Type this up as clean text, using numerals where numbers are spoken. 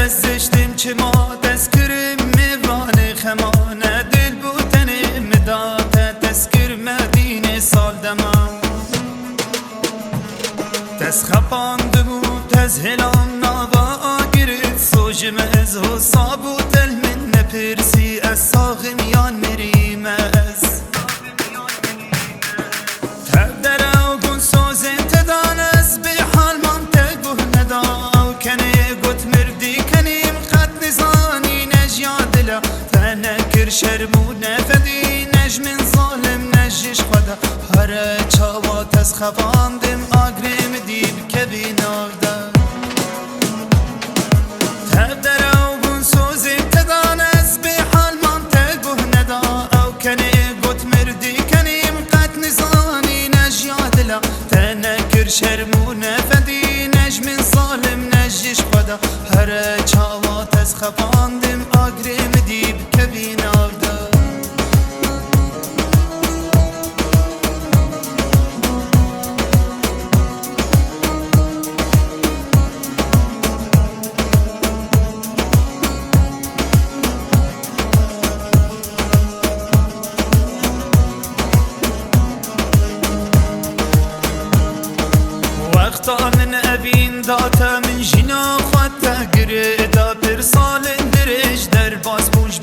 دستشتیم که ما تذکریم میوان خمانه دل بودن مداد تذکر مدینه سال دمان تز خپاند بود تز هلام نابا گرد سوجم از حساب و دل من نپرسی از ساغم یان مریم از تب در او گون سوزن تدان از به حال من تگوه ندا او کنه گوت مردی کنیم قد نزانی نجیا دلا تنکر شرمو نفدی نجمن ظالم نجش خدا هر چاوات از خواندم آگرم دیب که بیناردم تب در او گون سوزن تدان از به حال من تگوه ندا او کنه گوت مردی کنیم قد نزانی نجیا دلا تنکر شرمو نفدی نجمن ظالم نجش خدا هر چاوات از خواندم آگرم دیب که بیناردم وقتا من ابین داتا من جنا خواهد تهگره دا پر سال درش در باز بوش